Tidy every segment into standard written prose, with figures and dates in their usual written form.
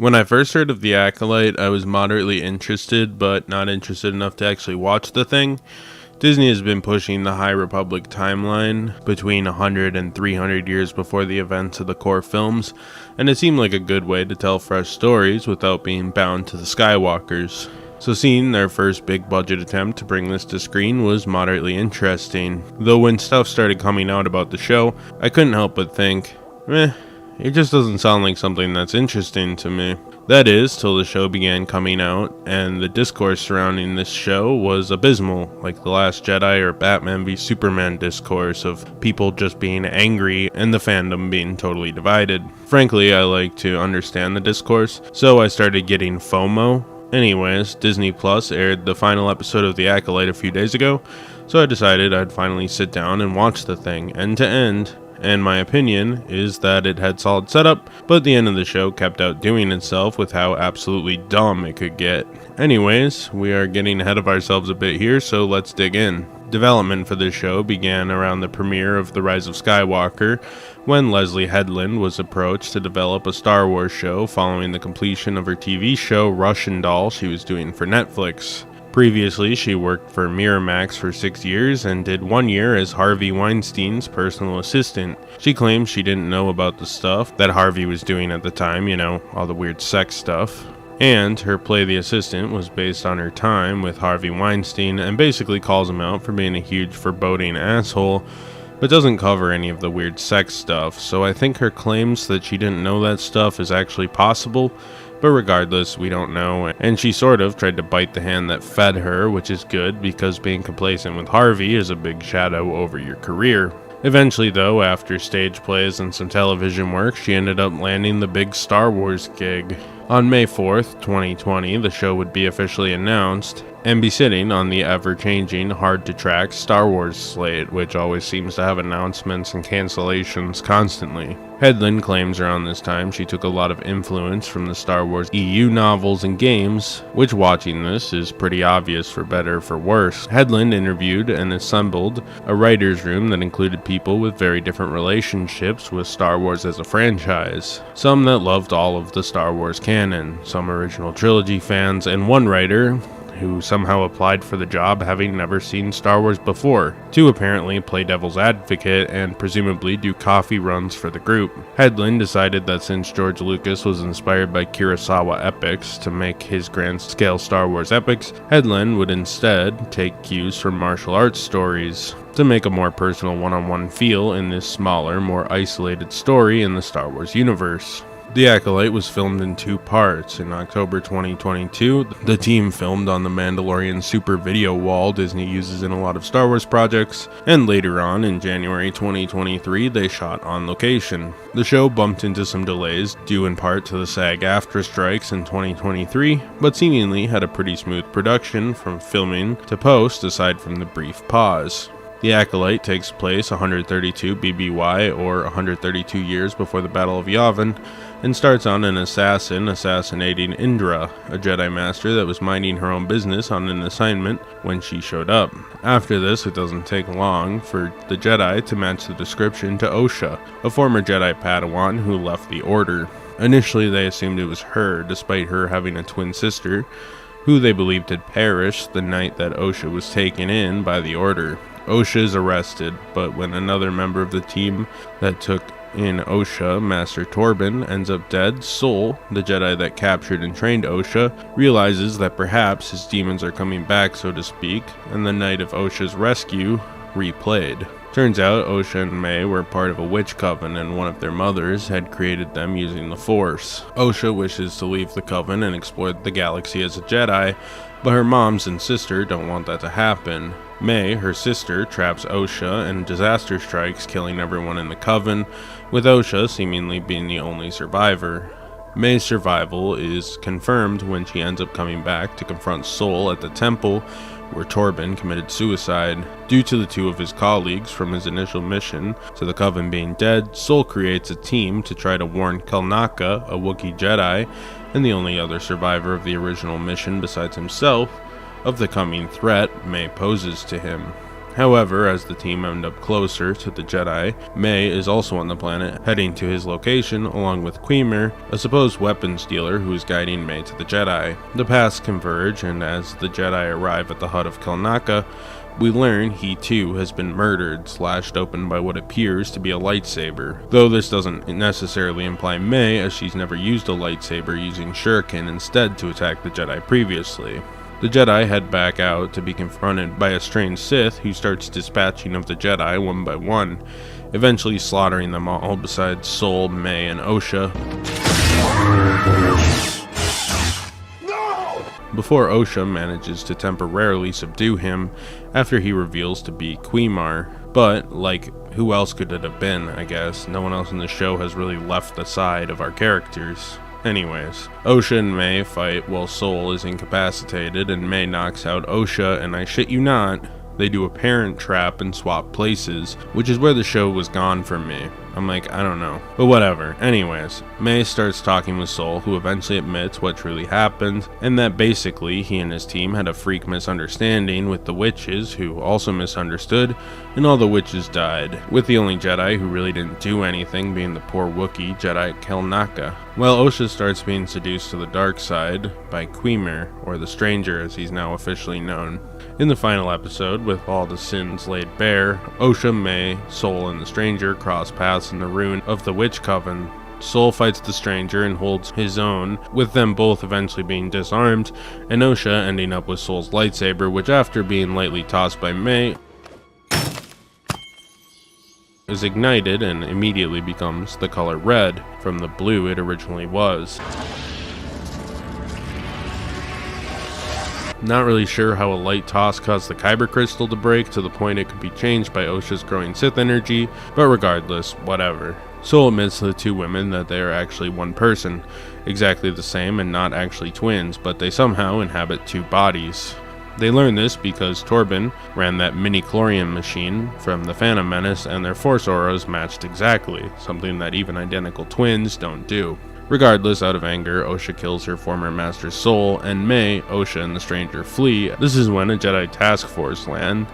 When I first heard of The Acolyte, I was moderately interested, but not interested enough to actually watch the thing. Disney has been pushing the High Republic timeline between 100 and 300 years before the events of the core films, and it seemed like a good way to tell fresh stories without being bound to the Skywalkers. So seeing their first big budget attempt to bring this to screen was moderately interesting, though when stuff started coming out about the show, I couldn't help but think, it just doesn't sound like something that's interesting to me. That is, till the show began coming out, and the discourse surrounding this show was abysmal, like The Last Jedi or Batman v Superman discourse of people just being angry and the fandom being totally divided. Frankly, I like to understand the discourse, so I started getting FOMO. Anyways, Disney Plus aired the final episode of The Acolyte a few days ago, so I decided I'd finally sit down and watch the thing end to end, and my opinion is that it had solid setup, but the end of the show kept outdoing itself with how absolutely dumb it could get. Anyways, we are getting ahead of ourselves a bit here, so let's dig in. Development for this show began around the premiere of The Rise of Skywalker, when Leslie Headland was approached to develop a Star Wars show following the completion of her TV show Russian Doll she was doing for Netflix. Previously, she worked for Miramax for 6 years and did 1 year as Harvey Weinstein's personal assistant. She claims she didn't know about the stuff that Harvey was doing at the time, all the weird sex stuff. And her play The Assistant was based on her time with Harvey Weinstein and basically calls him out for being a huge foreboding asshole, but doesn't cover any of the weird sex stuff, so I think her claims that she didn't know that stuff is actually possible, but regardless, we don't know, and she sort of tried to bite the hand that fed her, which is good because being complacent with Harvey is a big shadow over your career. Eventually though, after stage plays and some television work, she ended up landing the big Star Wars gig. On May 4th, 2020, the show would be officially announced and be sitting on the ever-changing, hard-to-track Star Wars slate, which always seems to have announcements and cancellations constantly. Headland claims around this time she took a lot of influence from the Star Wars EU novels and games, which watching this is pretty obvious for better or for worse. Headland interviewed and assembled a writer's room that included people with very different relationships with Star Wars as a franchise. Some that loved all of the Star Wars canon, some original trilogy fans, and one writer who somehow applied for the job having never seen Star Wars before, to apparently play devil's advocate and presumably do coffee runs for the group. Headland decided that since George Lucas was inspired by Kurosawa epics to make his grand-scale Star Wars epics, Headland would instead take cues from martial arts stories to make a more personal one-on-one feel in this smaller, more isolated story in the Star Wars universe. The Acolyte was filmed in 2 parts. In October 2022, the team filmed on the Mandalorian super video wall Disney uses in a lot of Star Wars projects, and later on, in January 2023, they shot on location. The show bumped into some delays, due in part to the SAG-AFTRA strikes in 2023, but seemingly had a pretty smooth production from filming to post aside from the brief pause. The Acolyte takes place 132 BBY, or 132 years before the Battle of Yavin, and starts on an assassin assassinating Indra, a Jedi Master that was minding her own business on an assignment when she showed up. After this, it doesn't take long for the Jedi to match the description to Osha, a former Jedi Padawan who left the Order. Initially, they assumed it was her, despite her having a twin sister, who they believed had perished the night that Osha was taken in by the Order. Osha is arrested, but when another member of the team that took in Osha, Master Torben, ends up dead, Sol, the Jedi that captured and trained Osha, realizes that perhaps his demons are coming back, so to speak, and the night of Osha's rescue replayed. Turns out Osha and May were part of a witch coven, and one of their mothers had created them using the Force. Osha wishes to leave the coven and explore the galaxy as a Jedi, but her moms and sister don't want that to happen. May, her sister, traps Osha and disaster strikes, killing everyone in the coven, with Osha seemingly being the only survivor. May's survival is confirmed when she ends up coming back to confront Sol at the temple, where Torben committed suicide. Due to the 2 of his colleagues from his initial mission to the Coven being dead, Sol creates a team to try to warn Kelnaka, a Wookiee Jedi, and the only other survivor of the original mission besides himself, of the coming threat May poses to him. However, as the team end up closer to the Jedi, May is also on the planet, heading to his location along with Queemer, a supposed weapons dealer who is guiding May to the Jedi. The paths converge, and as the Jedi arrive at the hut of Kelnaka, we learn he too has been murdered, slashed open by what appears to be a lightsaber, though this doesn't necessarily imply May, as she's never used a lightsaber, using shuriken instead to attack the Jedi previously. The Jedi head back out to be confronted by a strange Sith who starts dispatching of the Jedi one by one, eventually slaughtering them all besides Sol, May, and Osha. Before Osha manages to temporarily subdue him after he reveals to be Queemar. But, like, who else could it have been, I guess? No one else in the show has really left the side of our characters. Anyways, Osha and May fight while Sol is incapacitated, and May knocks out Osha, and I shit you not, they do a parent trap and swap places, which is where the show was gone from me. I'm like, I don't know. But whatever. Anyways, May starts talking with Sol, who eventually admits what truly happened, and that basically he and his team had a freak misunderstanding with the witches, who also misunderstood, and all the witches died, with the only Jedi who really didn't do anything being the poor Wookiee Jedi Kelnaka. While Osha starts being seduced to the dark side by Queemer, or the Stranger as he's now officially known. In the final episode, with all the sins laid bare, Osha, May, Sol, and the Stranger cross paths in the ruin of the Witch Coven. Sol fights the Stranger and holds his own, with them both eventually being disarmed, and Osha ending up with Sol's lightsaber, which after being lightly tossed by May, is ignited and immediately becomes the color red from the blue it originally was. Not really sure how a light toss caused the Kyber crystal to break to the point it could be changed by Osha's growing Sith energy, but regardless, whatever. Sol admits to the two women that they are actually one person, exactly the same and not actually twins, but they somehow inhabit two bodies. They learn this because Torben ran that mini-chlorian machine from the Phantom Menace, and their force auras matched exactly, something that even identical twins don't do. Regardless, out of anger, Osha kills her former master Sol, and May, Osha, and the Stranger flee. This is when a Jedi task force land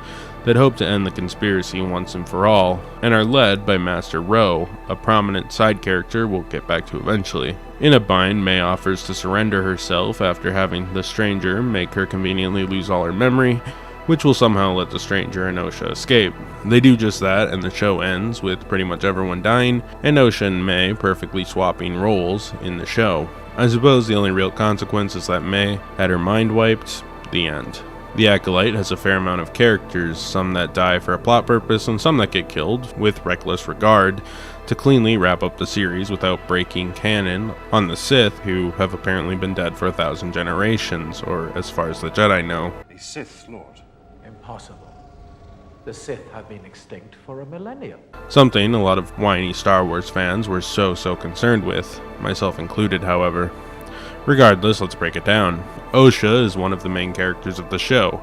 that hope to end the conspiracy once and for all, and are led by Master Ro, a prominent side character we'll get back to eventually. In a bind, May offers to surrender herself after having the Stranger make her conveniently lose all her memory, which will somehow let the Stranger and Osha escape. They do just that, and the show ends with pretty much everyone dying, and Osha and May perfectly swapping roles in the show. I suppose the only real consequence is that May had her mind wiped. The end. The Acolyte has a fair amount of characters, some that die for a plot purpose and some that get killed with reckless regard, to cleanly wrap up the series without breaking canon on the Sith, who have apparently been dead for 1,000 generations, or as far as the Jedi know. A Sith Lord. Impossible. The Sith have been extinct for a millennium. Something a lot of whiny Star Wars fans were so concerned with, myself included, however. Regardless, let's break it down. Osha is one of the main characters of the show.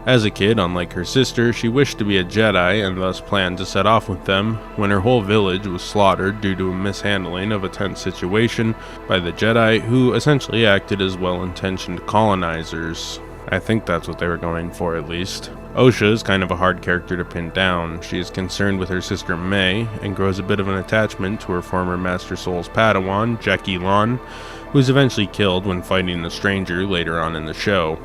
As a kid, unlike her sister, she wished to be a Jedi and thus planned to set off with them when her whole village was slaughtered due to a mishandling of a tense situation by the Jedi, who essentially acted as well-intentioned colonizers. I think that's what they were going for, at least. Osha is kind of a hard character to pin down. She is concerned with her sister May, and grows a bit of an attachment to her former Master Sol's Padawan, Jackie Lon, who is eventually killed when fighting the Stranger later on in the show.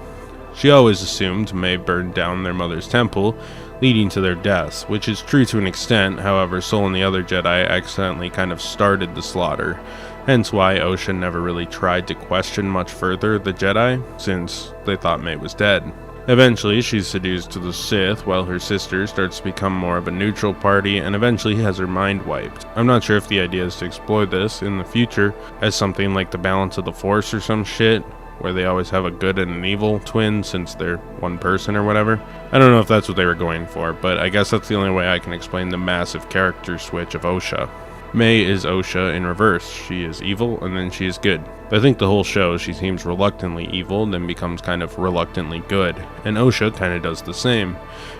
She always assumed May burned down their mother's temple, leading to their deaths, which is true to an extent. However, Sol and the other Jedi accidentally kind of started the slaughter, hence why Osha never really tried to question much further the Jedi, since they thought May was dead. Eventually, she's seduced to the Sith, while her sister starts to become more of a neutral party, and eventually has her mind wiped. I'm not sure if the idea is to explore this in the future as something like the balance of the Force or some shit, where they always have a good and an evil twin since they're one person or whatever. I don't know if that's what they were going for, but I guess that's the only way I can explain the massive character switch of Osha. May is Osha in reverse. She is evil and then she is good. But I think the whole show she seems reluctantly evil, then becomes kind of reluctantly good, and Osha kind of does the same.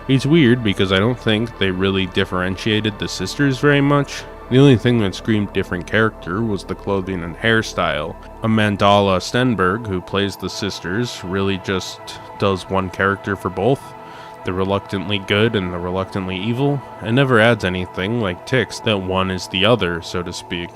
It's weird because I don't think they really differentiated the sisters very much. The only thing that screamed different character was the clothing and hairstyle. Amandala Stenberg, who plays the sisters, really just does one character for both. the reluctantly good and the reluctantly evil. It never adds anything like ticks that one is the other, so to speak.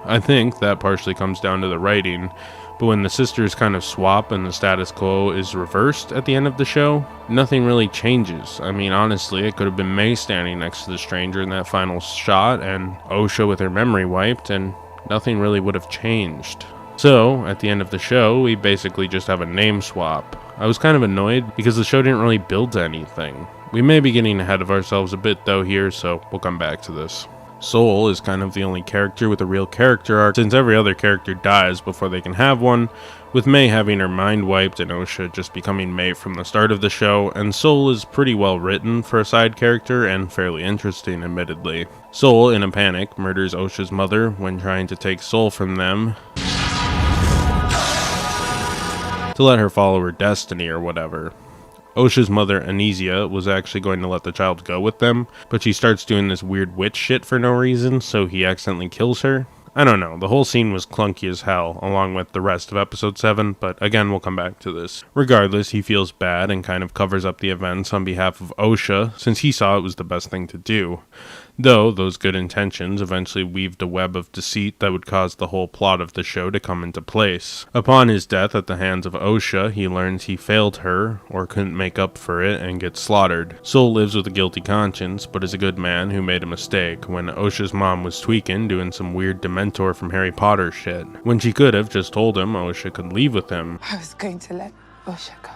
I think that partially comes down to the writing, but when the sisters kind of swap and the status quo is reversed at the end of the show, nothing really changes. I mean, honestly, it could have been May standing next to the stranger in that final shot and Osha with her memory wiped, and nothing really would have changed. So, at the end of the show, we basically just have a name swap. I was kind of annoyed because the show didn't really build to anything. We may be getting ahead of ourselves a bit though here, so we'll come back to this. Soul is kind of the only character with a real character arc, since every other character dies before they can have one, with May having her mind wiped and Osha just becoming May from the start of the show, and Soul is pretty well written for a side character and fairly interesting, admittedly. Soul, in a panic, murders Osha's mother when trying to take Soul from them to let her follow her destiny or whatever. Osha's mother, Anesia, was actually going to let the child go with them, but she starts doing this weird witch shit for no reason, so he accidentally kills her. I don't know, the whole scene was clunky as hell, along with the rest of episode 7, but again, we'll come back to this. Regardless, he feels bad and kind of covers up the events on behalf of Osha, since he saw it was the best thing to do. Though those good intentions eventually weaved a web of deceit that would cause the whole plot of the show to come into place. Upon his death at the hands of Osha, he learns he failed her, or couldn't make up for it, and gets slaughtered. Soul lives with a guilty conscience, but is a good man who made a mistake when Osha's mom was tweaking, doing some weird Dementor from Harry Potter shit, when she could have just told him Osha could leave with him. I was going to let Osha go.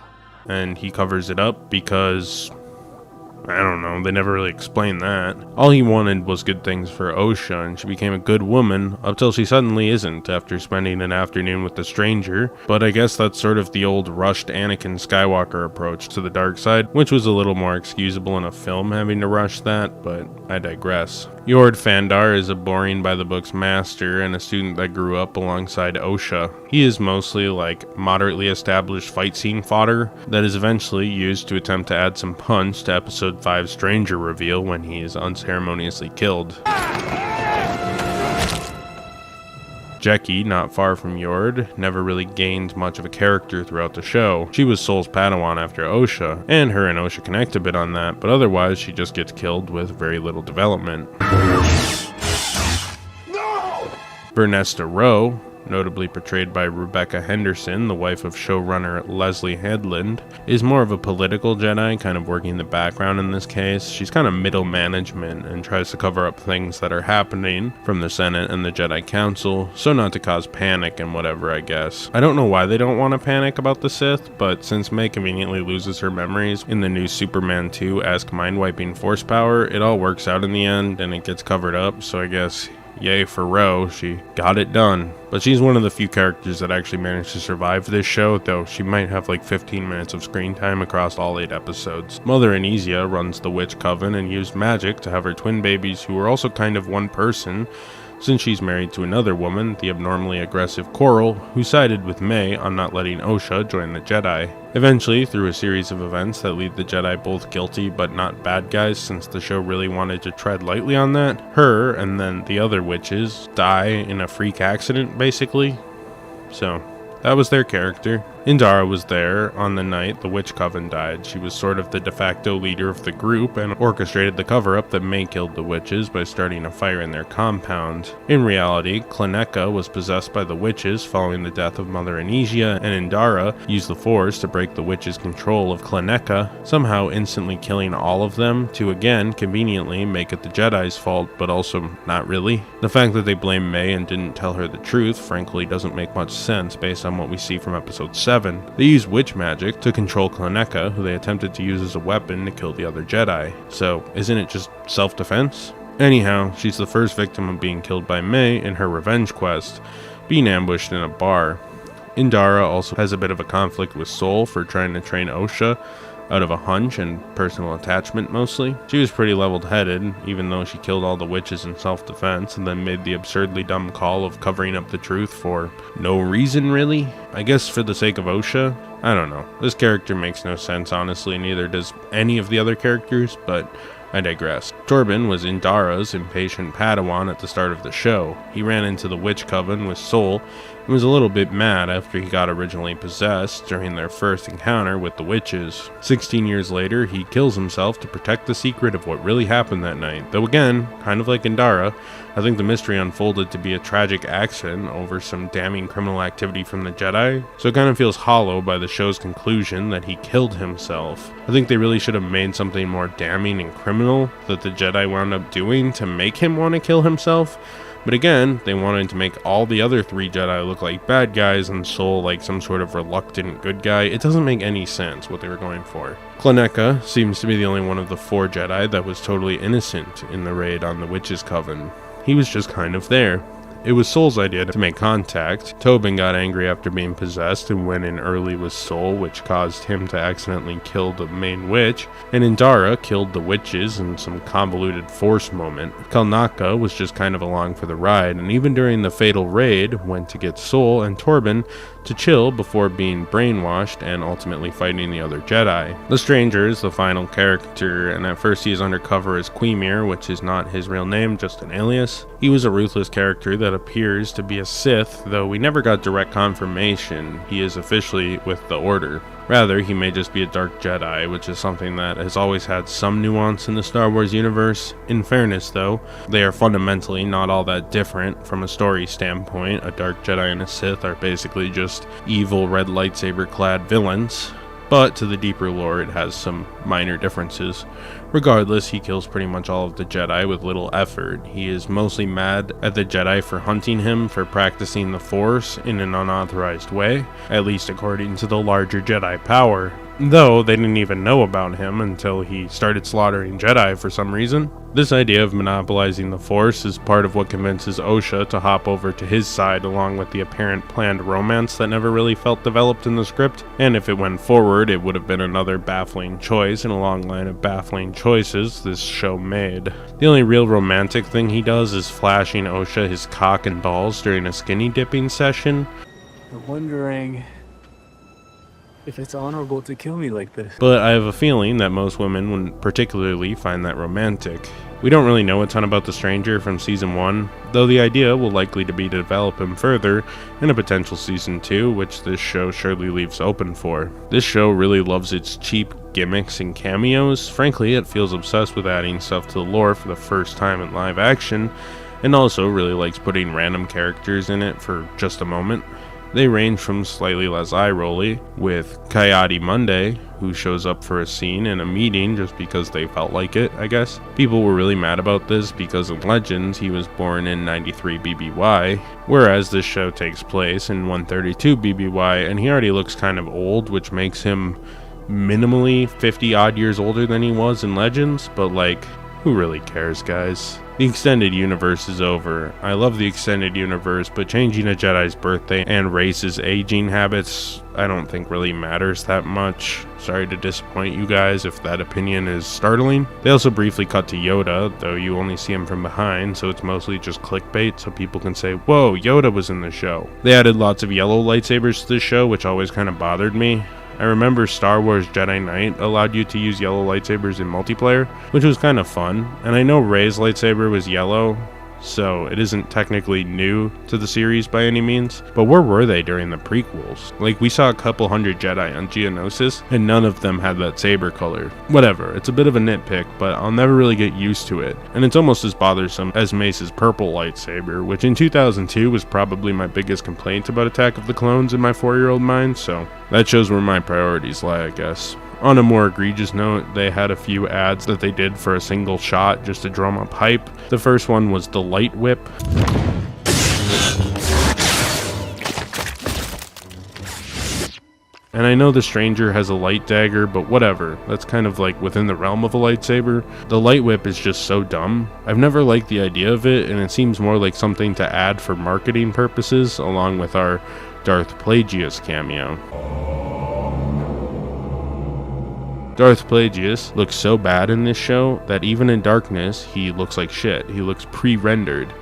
And he covers it up because I don't know, they never really explained that. All he wanted was good things for Osha, and she became a good woman, up till she suddenly isn't after spending an afternoon with the stranger. But I guess that's sort of the old rushed Anakin Skywalker approach to the dark side, which was a little more excusable in a film having to rush that, but I digress. Yord Fandar is a boring by the books master and a student that grew up alongside Osha. He is mostly like moderately established fight scene fodder that is eventually used to attempt to add some punch to episode 5's stranger reveal when he is unceremoniously killed. Jeki, not far from Yord, never really gained much of a character throughout the show. She was Soul's Padawan after Osha, and her and Osha connect a bit on that, but otherwise she just gets killed with very little development. No! Bernesta Rowe, notably portrayed by Rebecca Henderson, the wife of showrunner Leslie Headland, is more of a political Jedi, kind of working in the background in this case. She's kind of middle management and tries to cover up things that are happening from the Senate and the Jedi Council, so not to cause panic and whatever, I guess. I don't know why they don't want to panic about the Sith, but since May conveniently loses her memories in the new Superman 2-esque mind-wiping force power, it all works out in the end and it gets covered up, so I guess yay for Ro, she got it done. But she's one of the few characters that actually managed to survive this show, though she might have like 15 minutes of screen time across all 8 episodes. Mother Anesia runs the Witch Coven and used magic to have her twin babies, who are also kind of one person, since she's married to another woman, the abnormally aggressive Coral, who sided with May on not letting Osha join the Jedi. Eventually, through a series of events that leave the Jedi both guilty but not bad guys, since the show really wanted to tread lightly on that, her and then the other witches die in a freak accident, basically. So, that was their character. Indara was there on the night the Witch Coven died. She was sort of the de facto leader of the group and orchestrated the cover-up that May killed the witches by starting a fire in their compound. In reality, Kleneka was possessed by the witches following the death of Mother Anesia, and Indara used the Force to break the witches' control of Kleneka, somehow instantly killing all of them to again conveniently make it the Jedi's fault, but also not really. The fact that they blame May and didn't tell her the truth frankly doesn't make much sense based on what we see from episode 7. They used witch magic to control Kleneka, who they attempted to use as a weapon to kill the other Jedi. So, isn't it just self-defense? Anyhow, she's the first victim of being killed by May in her revenge quest, being ambushed in a bar. Indara also has a bit of a conflict with Soul for trying to train Osha out of a hunch and personal attachment mostly. She was pretty leveled-headed, even though she killed all the witches in self-defense and then made the absurdly dumb call of covering up the truth for no reason, really. I guess for the sake of Osha? I don't know. This character makes no sense, honestly, neither does any of the other characters, but I digress. Torben was Indara's impatient Padawan at the start of the show. He ran into the witch coven with Soul and was a little bit mad after he got originally possessed during their first encounter with the witches. 16 years later, he kills himself to protect the secret of what really happened that night. Though again, kind of like Indara, I think the mystery unfolded to be a tragic accident over some damning criminal activity from the Jedi, so it kind of feels hollow by the show's conclusion that he killed himself. I think they really should have made something more damning and criminal that the Jedi wound up doing to make him want to kill himself. But again, they wanted to make all the other 3 Jedi look like bad guys and Soul like some sort of reluctant good guy. It doesn't make any sense what they were going for. Kloneka seems to be the only one of the 4 Jedi that was totally innocent in the raid on the Witches' Coven. He was just kind of there. It was Soul's idea to make contact. Tobin got angry after being possessed and went in early with Soul, which caused him to accidentally kill the main witch, and Indara killed the witches in some convoluted force moment. Kalnaka was just kind of along for the ride, and even during the fatal raid, went to get Soul and Torben to chill before being brainwashed and ultimately fighting the other Jedi. The Stranger is the final character, and at first he is undercover as Quimir, which is not his real name, just an alias. He was a ruthless character that appears to be a Sith, though we never got direct confirmation he is officially with the Order. Rather, he may just be a dark Jedi, which is something that has always had some nuance in the Star Wars universe. In fairness, though, they are fundamentally not all that different from a story standpoint. A dark Jedi and a Sith are basically just evil red lightsaber-clad villains. But to the deeper lore, it has some minor differences. Regardless, he kills pretty much all of the Jedi with little effort. He is mostly mad at the Jedi for hunting him for practicing the Force in an unauthorized way, at least according to the larger Jedi power. Though they didn't even know about him until he started slaughtering Jedi for some reason. This idea of monopolizing the Force is part of what convinces Osha to hop over to his side, along with the apparent planned romance that never really felt developed in the script, and if it went forward, it would have been another baffling choice in a long line of baffling choices this show made. The only real romantic thing he does is flashing Osha his cock and balls during a skinny dipping session. I'm wondering if it's honorable to kill me like this. But I have a feeling that most women wouldn't particularly find that romantic. We don't really know a ton about the Stranger from Season 1, though the idea will likely to be to develop him further in a potential Season 2, which this show surely leaves open for. This show really loves its cheap gimmicks and cameos. Frankly, it feels obsessed with adding stuff to the lore for the first time in live action, and also really likes putting random characters in it for just a moment. They range from slightly less eye-rolly, with Coyote Monday, who shows up for a scene in a meeting just because they felt like it, I guess. People were really mad about this because in Legends he was born in 93 BBY, whereas this show takes place in 132 BBY, and he already looks kind of old, which makes him minimally 50 odd years older than he was in Legends, but like, who really cares, guys? The extended universe is over. I love the extended universe, but changing a Jedi's birthday and race's aging habits I don't think really matters that much. Sorry to disappoint you guys if that opinion is startling. They also briefly cut to Yoda, though you only see him from behind, so it's mostly just clickbait so people can say, whoa, Yoda was in the show. They added lots of yellow lightsabers to the show, which always kind of bothered me. I remember Star Wars Jedi Knight allowed you to use yellow lightsabers in multiplayer, which was kind of fun, and I know Rey's lightsaber was yellow, so it isn't technically new to the series by any means, but where were they during the prequels? Like, we saw a couple hundred Jedi on Geonosis, and none of them had that saber color. Whatever, it's a bit of a nitpick, but I'll never really get used to it, and it's almost as bothersome as Mace's purple lightsaber, which in 2002 was probably my biggest complaint about Attack of the Clones in my 4-year-old mind, so that shows where my priorities lie, I guess. On a more egregious note, they had a few ads that they did for a single shot just to drum up hype. The first one was the light whip. And I know the Stranger has a light dagger, but whatever. That's kind of like within the realm of a lightsaber. The light whip is just so dumb. I've never liked the idea of it, and it seems more like something to add for marketing purposes, along with our Darth Plagueis cameo. Darth Plagueis looks so bad in this show that even in darkness, he looks like shit. He looks pre-rendered.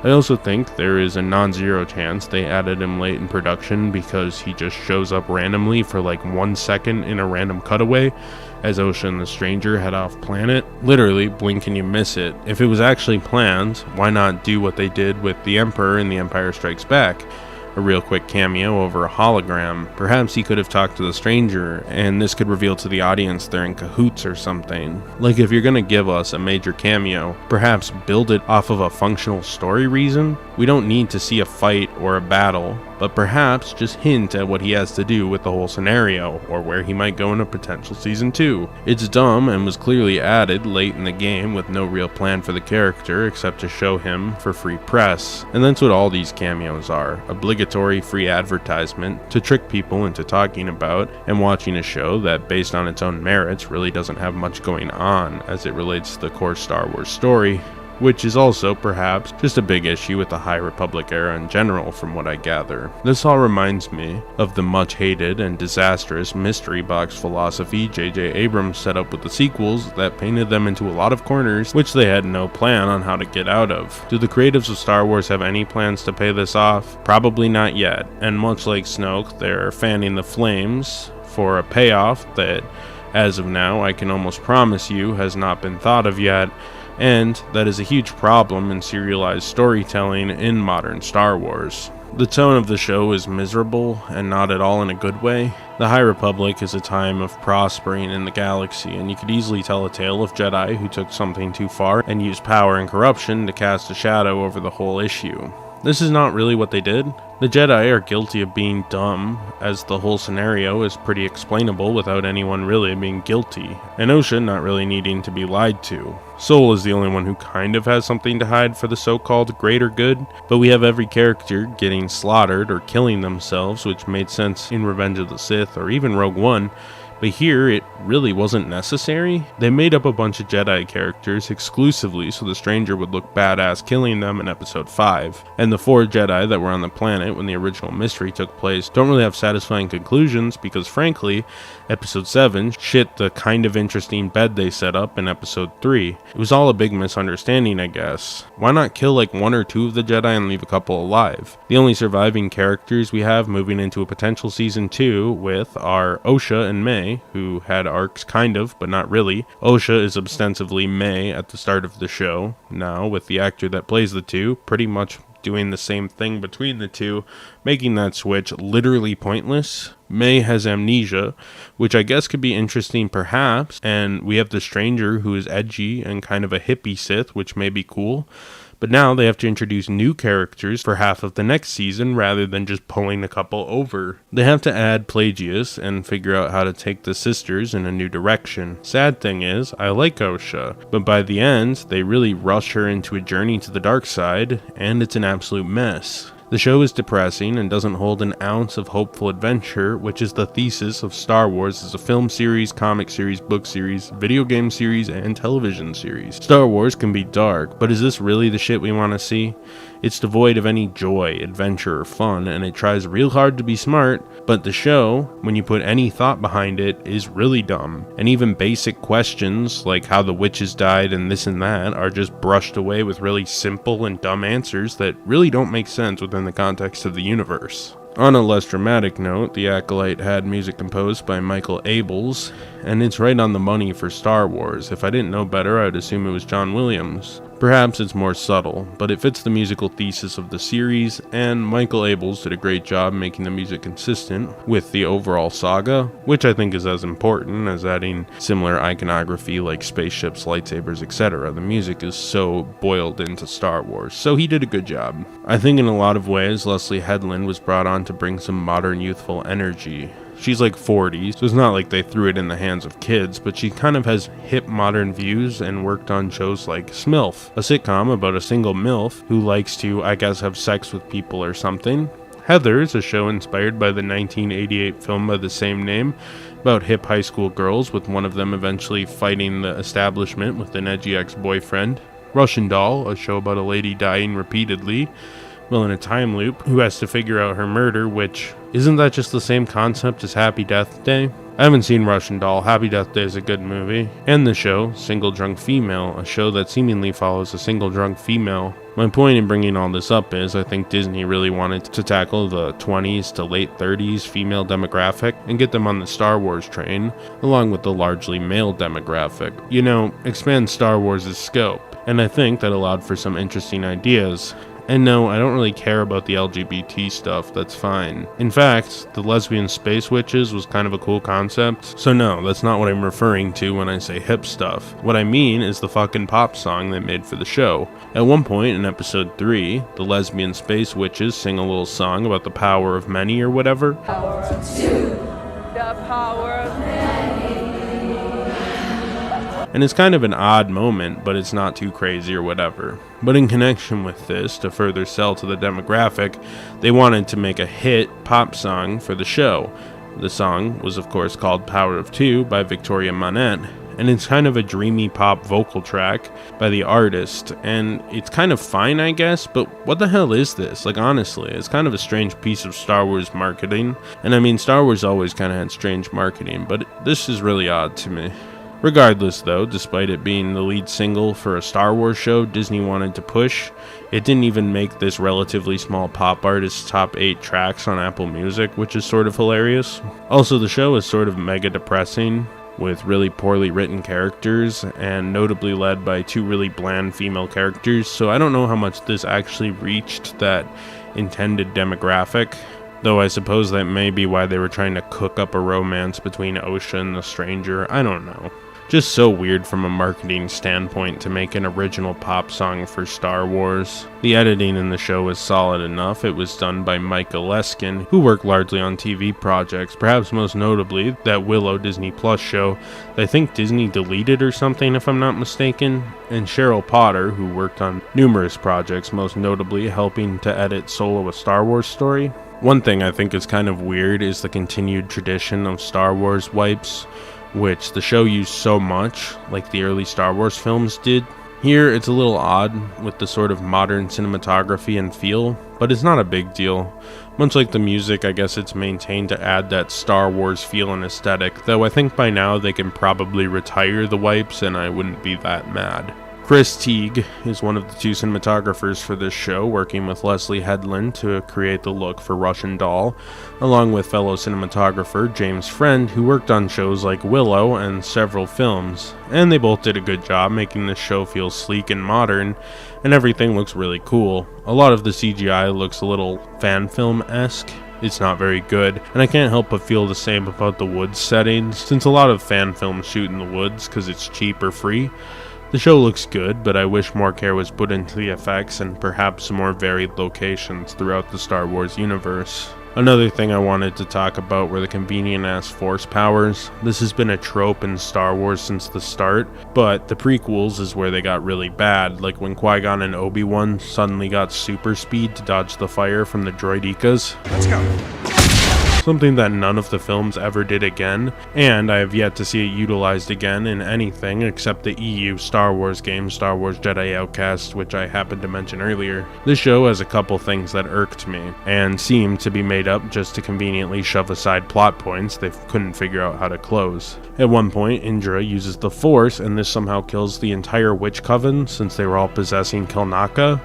I also think there is a non-zero chance they added him late in production because he just shows up randomly for like 1 second in a random cutaway, as Osha and the stranger head off planet. Literally, blink and you miss it. If it was actually planned, why not do what they did with the Emperor in The Empire Strikes Back? A real quick cameo over a hologram. Perhaps he could have talked to the stranger, and this could reveal to the audience they're in cahoots or something. Like, if you're gonna give us a major cameo, perhaps build it off of a functional story reason. We don't need to see a fight or a battle, but perhaps just hint at what he has to do with the whole scenario, or where he might go in a potential season 2. It's dumb and was clearly added late in the game with no real plan for the character except to show him for free press. And that's what all these cameos are. Obligatory free advertisement to trick people into talking about and watching a show that, based on its own merits, really doesn't have much going on as it relates to the core Star Wars story, which is also perhaps just a big issue with the High Republic era in general from what I gather. This all reminds me of the much hated and disastrous mystery box philosophy J.J. Abrams set up with the sequels that painted them into a lot of corners which they had no plan on how to get out of. Do the creatives of Star Wars have any plans to pay this off? Probably not yet, and much like Snoke, they're fanning the flames for a payoff that, as of now, I can almost promise you has not been thought of yet. And that is a huge problem in serialized storytelling in modern Star Wars. The tone of the show is miserable, and not at all in a good way. The High Republic is a time of prospering in the galaxy, and you could easily tell a tale of Jedi who took something too far and used power and corruption to cast a shadow over the whole issue. This is not really what they did. The Jedi are guilty of being dumb, as the whole scenario is pretty explainable without anyone really being guilty, and Osha not really needing to be lied to. Sol is the only one who kind of has something to hide for the so-called greater good, but we have every character getting slaughtered or killing themselves, which made sense in Revenge of the Sith or even Rogue One. But here, it really wasn't necessary. They made up a bunch of Jedi characters exclusively so the stranger would look badass killing them in episode 5. And the 4 Jedi that were on the planet when the original mystery took place don't really have satisfying conclusions because, frankly, episode 7 shit the kind of interesting bed they set up in episode 3. It was all a big misunderstanding, I guess. Why not kill like 1 or 2 of the Jedi and leave a couple alive? The only surviving characters we have moving into a potential season 2 with are Osha and May, who had arcs kind of, but not really. Osha is ostensibly May at the start of the show, now with the actor that plays the two pretty much doing the same thing between the two, making that switch literally pointless. May has amnesia, which I guess could be interesting perhaps, and we have the stranger who is edgy and kind of a hippie Sith, which may be cool. But now they have to introduce new characters for half of the next season rather than just pulling a couple over. They have to add Plagius and figure out how to take the sisters in a new direction. Sad thing is, I like Osha, but by the end, they really rush her into a journey to the dark side, and it's an absolute mess. The show is depressing and doesn't hold an ounce of hopeful adventure, which is the thesis of Star Wars as a film series, comic series, book series, video game series, and television series. Star Wars can be dark, but is this really the shit we want to see? It's devoid of any joy, adventure, or fun, and it tries real hard to be smart, but the show, when you put any thought behind it, is really dumb. And even basic questions, like how the witches died and this and that, are just brushed away with really simple and dumb answers that really don't make sense within the context of the universe. On a less dramatic note, The Acolyte had music composed by Michael Abels, and it's right on the money for Star Wars. If I didn't know better, I'd assume it was John Williams. Perhaps it's more subtle, but it fits the musical thesis of the series, and Michael Abels did a great job making the music consistent with the overall saga, which I think is as important as adding similar iconography like spaceships, lightsabers, etc. The music is so boiled into Star Wars, so he did a good job. I think in a lot of ways, Leslie Headland was brought on to bring some modern youthful energy. She's like 40, so it's not like they threw it in the hands of kids, but she kind of has hip modern views and worked on shows like Smilf, a sitcom about a single MILF who likes to, I guess, have sex with people or something. Heathers, a show inspired by the 1988 film by the same name, about hip high school girls, with one of them eventually fighting the establishment with an edgy ex-boyfriend. Russian Doll, a show about a lady dying repeatedly, well, in a time loop, who has to figure out her murder, which, isn't that just the same concept as Happy Death Day? I haven't seen Russian Doll. Happy Death Day is a good movie. And the show, Single Drunk Female, a show that seemingly follows a single drunk female My point in bringing all this up is I think Disney really wanted to tackle the 20s to late 30s female demographic and get them on the Star Wars train, along with the largely male demographic. You know, expand Star Wars' scope, and I think that allowed for some interesting ideas. And no, I don't really care about the LGBT stuff, that's fine. In fact, the lesbian space witches was kind of a cool concept, so no, that's not what I'm referring to when I say hip stuff. What I mean is the fucking pop song they made for the show. At one point in episode 3, the lesbian space witches sing a little song about the power of many or whatever. Power of two. The power of many. And it's kind of an odd moment, but it's not too crazy or whatever. But in connection with this, to further sell to the demographic, they wanted to make a hit pop song for the show. The song was of course called Power of Two by Victoria Monette, and it's kind of a dreamy pop vocal track by the artist, and it's kind of fine, I guess, but what the hell is this? Like, honestly, it's kind of a strange piece of Star Wars marketing, and I mean, Star Wars always kind of had strange marketing, but this is really odd to me. Regardless though, despite it being the lead single for a Star Wars show Disney wanted to push, it didn't even make this relatively small pop artist's top 8 tracks on Apple Music, which is sort of hilarious. Also, the show is sort of mega depressing, with really poorly written characters, and notably led by 2 really bland female characters, so I don't know how much this actually reached that intended demographic. Though I suppose that may be why they were trying to cook up a romance between Osha and the stranger, I don't know. Just so weird from a marketing standpoint to make an original pop song for Star Wars. The editing in the show was solid enough. It was done by Mike Oleskin, who worked largely on TV projects, perhaps most notably that Willow Disney Plus show that I think Disney deleted or something if I'm not mistaken, and Cheryl Potter, who worked on numerous projects, most notably helping to edit Solo: A Star Wars Story. One thing I think is kind of weird is the continued tradition of Star Wars wipes, which the show used so much, like the early Star Wars films did. Here, it's a little odd with the sort of modern cinematography and feel, but it's not a big deal. Much like the music, I guess it's maintained to add that Star Wars feel and aesthetic, though I think by now they can probably retire the wipes and I wouldn't be that mad. Chris Teague is one of the 2 cinematographers for this show, working with Leslie Headland to create the look for Russian Doll, along with fellow cinematographer James Friend, who worked on shows like Willow and several films. And they both did a good job making this show feel sleek and modern, and everything looks really cool. A lot of the CGI looks a little fan film-esque. It's not very good, and I can't help but feel the same about the woods settings, since a lot of fan films shoot in the woods because it's cheap or free. The show looks good, but I wish more care was put into the effects and perhaps some more varied locations throughout the Star Wars universe. Another thing I wanted to talk about were the convenient-ass force powers. This has been a trope in Star Wars since the start, but the prequels is where they got really bad, like when Qui-Gon and Obi-Wan suddenly got super speed to dodge the fire from the droidekas. Let's go! Something that none of the films ever did again, and I have yet to see it utilized again in anything except the EU Star Wars game, Star Wars Jedi Outcast, which I happened to mention earlier. This show has a couple things that irked me, and seemed to be made up just to conveniently shove aside plot points they couldn't figure out how to close. At one point, Indra uses the Force, and this somehow kills the entire Witch Coven, since they were all possessing Kilnaka.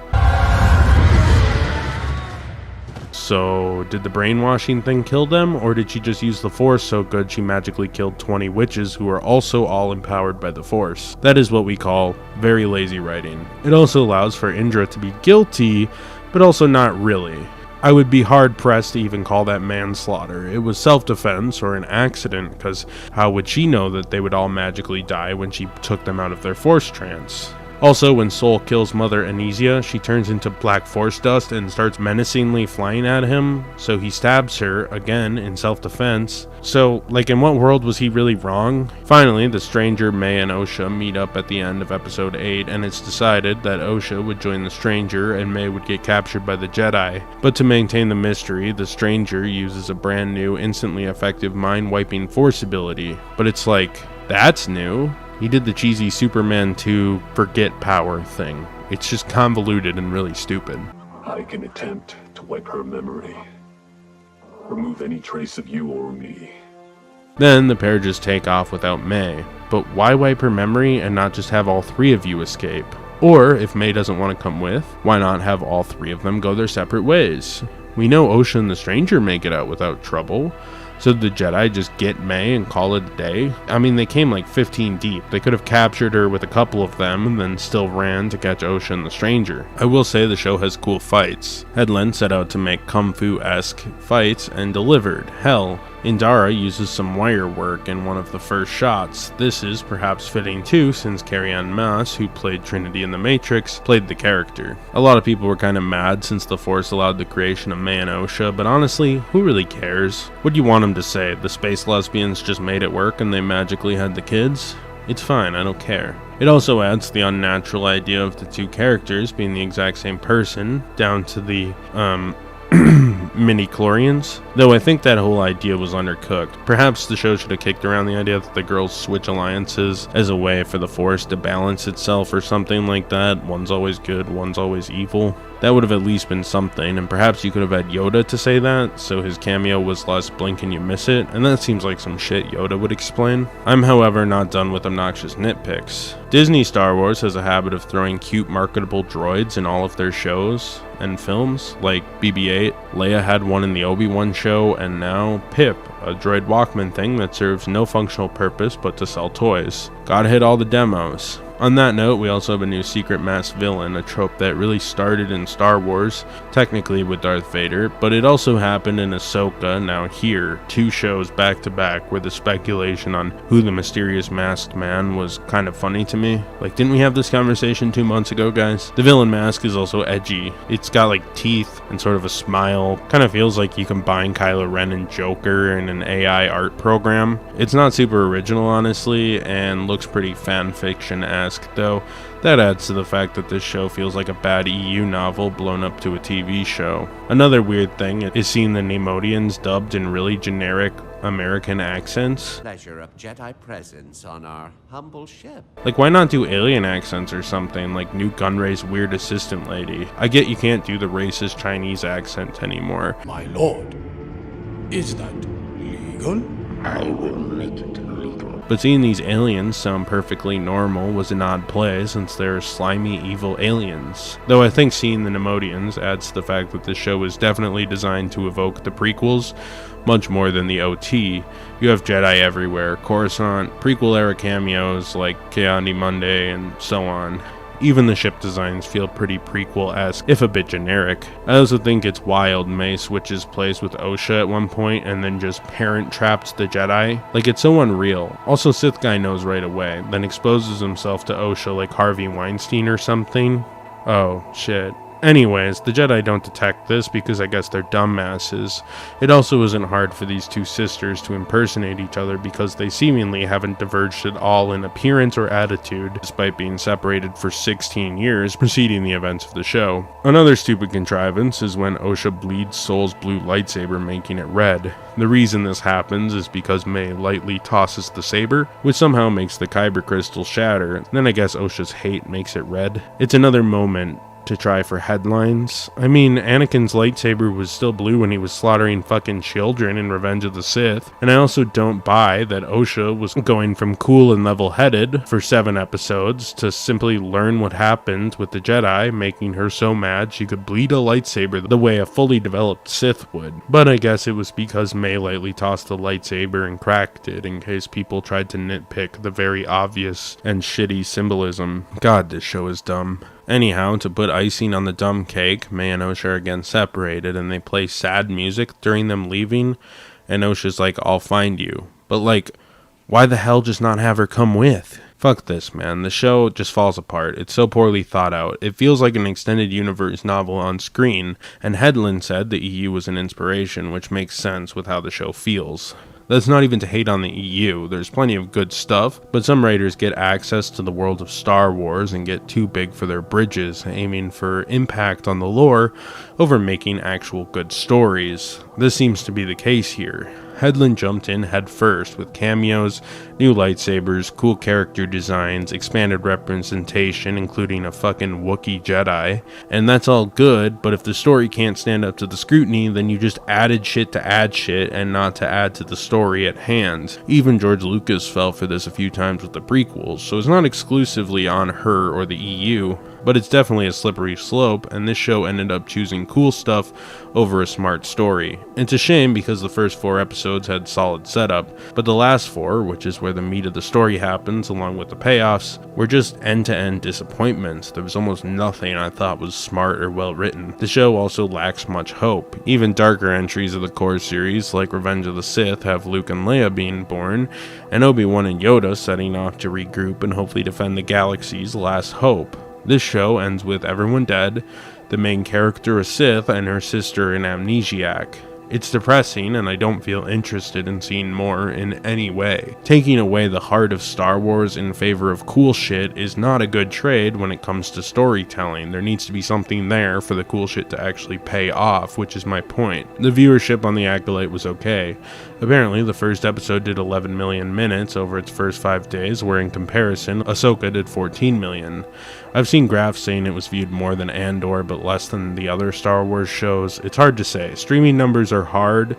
So, did the brainwashing thing kill them, or did she just use the Force so good she magically killed 20 witches who are also all empowered by the Force? That is what we call very lazy writing. It also allows for Indra to be guilty, but also not really. I would be hard-pressed to even call that manslaughter. It was self-defense or an accident, because how would she know that they would all magically die when she took them out of their Force trance? Also, when Soul kills Mother Anesia, she turns into black force dust and starts menacingly flying at him, so he stabs her, again, in self-defense. So, like, in what world was he really wrong? Finally, the stranger, May, and Osha meet up at the end of episode 8, and it's decided that Osha would join the stranger and May would get captured by the Jedi. But to maintain the mystery, the stranger uses a brand new, instantly effective mind-wiping force ability. But it's like, that's new. He did the cheesy Superman 2 forget power thing. It's just convoluted and really stupid. I can attempt to wipe her memory. Remove any trace of you or me. Then the pair just take off without May. But why wipe her memory and not just have all 3 of you escape? Or, if May doesn't want to come with, why not have all three of them go their separate ways? We know Osha and the Stranger make it out without trouble, so did the Jedi just get May and call it a day? I mean, they came like 15 deep. They could have captured her with a couple of them and then still ran to catch Osha and the Stranger. I will say the show has cool fights. Headland set out to make Kung Fu-esque fights and delivered. Hell, Indara uses some wire work in one of the first shots. This is perhaps fitting too, since Carrie-Anne Moss, who played Trinity in The Matrix, played the character. A lot of people were kind of mad since the Force allowed the creation of May and Osha, but honestly, who really cares? What do you want them to say? The space lesbians just made it work and they magically had the kids? It's fine, I don't care. It also adds the unnatural idea of the two characters being the exact same person, down to the, mini-chlorians, though I think that whole idea was undercooked. Perhaps the show should have kicked around the idea that the girls switch alliances as a way for the Force to balance itself or something like that. One's always good, one's always evil. That would have at least been something, and perhaps you could have had Yoda to say that, so his cameo was less blink and you miss it, and that seems like some shit Yoda would explain. I'm however not done with obnoxious nitpicks. Disney Star Wars has a habit of throwing cute marketable droids in all of their shows and films, like BB-8, Leia had one in the Obi-Wan show, and now Pip, a droid Walkman thing that serves no functional purpose but to sell toys. Gotta hit all the demos. On that note, we also have a new secret masked villain, a trope that really started in Star Wars, technically with Darth Vader, but it also happened in Ahsoka, now here, 2 shows back to back, where the speculation on who the mysterious masked man was kind of funny to me. Like, didn't we have this conversation 2 months ago, guys? The villain mask is also edgy. It's got like teeth and sort of a smile. Kind of feels like you combine Kylo Ren and Joker in an AI art program. It's not super original, honestly, and looks pretty fan fiction-esque, though that adds to the fact that this show feels like a bad EU novel blown up to a TV show. Another weird thing is seeing the Nemodians dubbed in really generic American accents. Pleasure of Jedi presence on our humble ship. Like, why not do alien accents or something, like Newt Gunray's weird assistant lady? I get you can't do the racist Chinese accent anymore. My lord, is that legal? I will make it legal. But seeing these aliens sound perfectly normal was an odd play, since they're slimy, evil aliens. Though I think seeing the Nemodians adds to the fact that this show was definitely designed to evoke the prequels, much more than the OT. You have Jedi everywhere, Coruscant, prequel-era cameos like Ki-Adi-Mundi, and so on. Even the ship designs feel pretty prequel-esque, if a bit generic. I also think it's wild May switches place with Osha at one point and then just parent-traps the Jedi. Like, it's so unreal. Also, Sith Guy knows right away, then exposes himself to Osha like Harvey Weinstein or something. Oh, shit. Anyways, the Jedi don't detect this because I guess they're dumbasses. It also isn't hard for these two sisters to impersonate each other because they seemingly haven't diverged at all in appearance or attitude, despite being separated for 16 years preceding the events of the show. Another stupid contrivance is when Osha bleeds Soul's blue lightsaber, making it red. The reason this happens is because May lightly tosses the saber, which somehow makes the kyber crystal shatter, then I guess Osha's hate makes it red. It's another moment to try for headlines. I mean, Anakin's lightsaber was still blue when he was slaughtering fucking children in Revenge of the Sith, and I also don't buy that Osha was going from cool and level-headed for 7 episodes to simply learn what happened with the Jedi, making her so mad she could bleed a lightsaber the way a fully developed Sith would. But I guess it was because May lightly tossed the lightsaber and cracked it in case people tried to nitpick the very obvious and shitty symbolism. God, this show is dumb. Anyhow, to put icing on the dumb cake, May and Osha are again separated, and they play sad music during them leaving, and Osha's like, I'll find you. But like, why the hell just not have her come with? Fuck this, man. The show just falls apart. It's so poorly thought out. It feels like an extended universe novel on screen, and Headland said the EU was an inspiration, which makes sense with how the show feels. That's not even to hate on the EU, there's plenty of good stuff, but some writers get access to the world of Star Wars and get too big for their bridges, aiming for impact on the lore over making actual good stories. This seems to be the case here. Headland jumped in head first with cameos, new lightsabers, cool character designs, expanded representation, including a fucking Wookiee Jedi. And that's all good, but if the story can't stand up to the scrutiny, then you just added shit to add shit and not to add to the story at hand. Even George Lucas fell for this a few times with the prequels, so it's not exclusively on her or the EU, but it's definitely a slippery slope, and this show ended up choosing cool stuff over a smart story. It's a shame because the first 4 episodes had solid setup, but the last 4, which is where the meat of the story happens along with the payoffs, were just end-to-end disappointments. There was almost nothing I thought was smart or well written. The show also lacks much hope. Even darker entries of the core series, like Revenge of the Sith, have Luke and Leia being born, and Obi-Wan and Yoda setting off to regroup and hopefully defend the galaxy's last hope. This show ends with everyone dead, the main character a Sith, and her sister an amnesiac. It's depressing, and I don't feel interested in seeing more in any way. Taking away the heart of Star Wars in favor of cool shit is not a good trade when it comes to storytelling. There needs to be something there for the cool shit to actually pay off, which is my point. The viewership on the Acolyte was okay. Apparently, the first episode did 11 million minutes over its first 5 days, where in comparison, Ahsoka did 14 million. I've seen graphs saying it was viewed more than Andor, but less than the other Star Wars shows. It's hard to say. Streaming numbers are hard,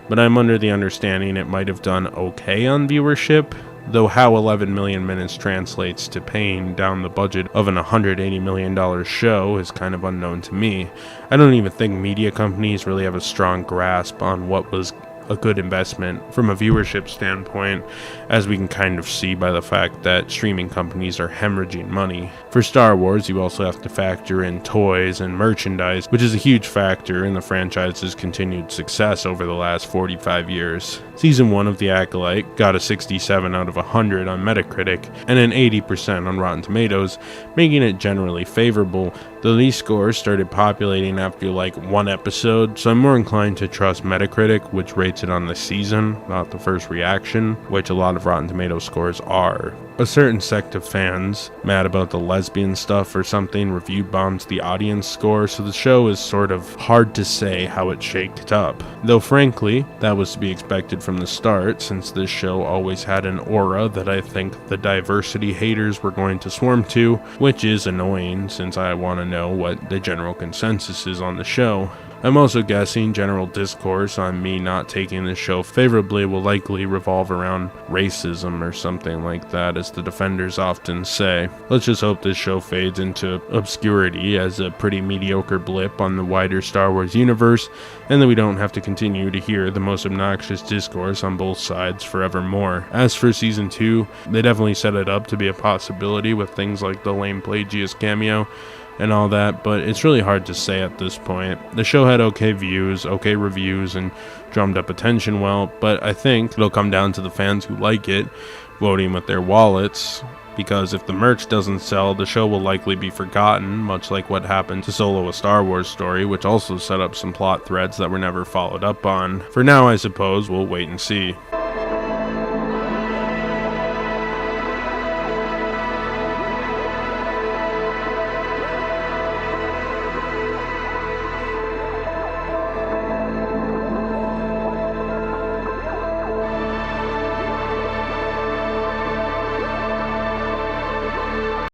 but I'm under the understanding it might have done okay on viewership, though how 11 million minutes translates to paying down the budget of an $180 million show is kind of unknown to me. I don't even think media companies really have a strong grasp on what was a good investment from a viewership standpoint, as we can kind of see by the fact that streaming companies are hemorrhaging money. For Star Wars, you also have to factor in toys and merchandise, which is a huge factor in the franchise's continued success over the last 45 years. Season 1 of The Acolyte got a 67 out of 100 on Metacritic and an 80% on Rotten Tomatoes, making it generally favorable, though these scores started populating after like 1 episode, so I'm more inclined to trust Metacritic, which rates it on the season, not the first reaction, which a lot of Rotten Tomatoes scores are. A certain sect of fans, mad about the lesbian stuff or something, review bombs the audience score, so the show is sort of hard to say how it shaked up. Though frankly, that was to be expected from the start, since this show always had an aura that I think the diversity haters were going to swarm to, which is annoying since I want to know what the general consensus is on the show. I'm also guessing general discourse on me not taking this show favorably will likely revolve around racism or something like that, as the defenders often say. Let's just hope this show fades into obscurity as a pretty mediocre blip on the wider Star Wars universe, and that we don't have to continue to hear the most obnoxious discourse on both sides forevermore. As for Season 2, they definitely set it up to be a possibility with things like the lame Plagius cameo and all that, but it's really hard to say at this point. The show had okay views, okay reviews, and drummed up attention well, but I think it'll come down to the fans who like it voting with their wallets, because if the merch doesn't sell, the show will likely be forgotten, much like what happened to Solo: A Star Wars Story, which also set up some plot threads that were never followed up on. For now, I suppose we'll wait and see.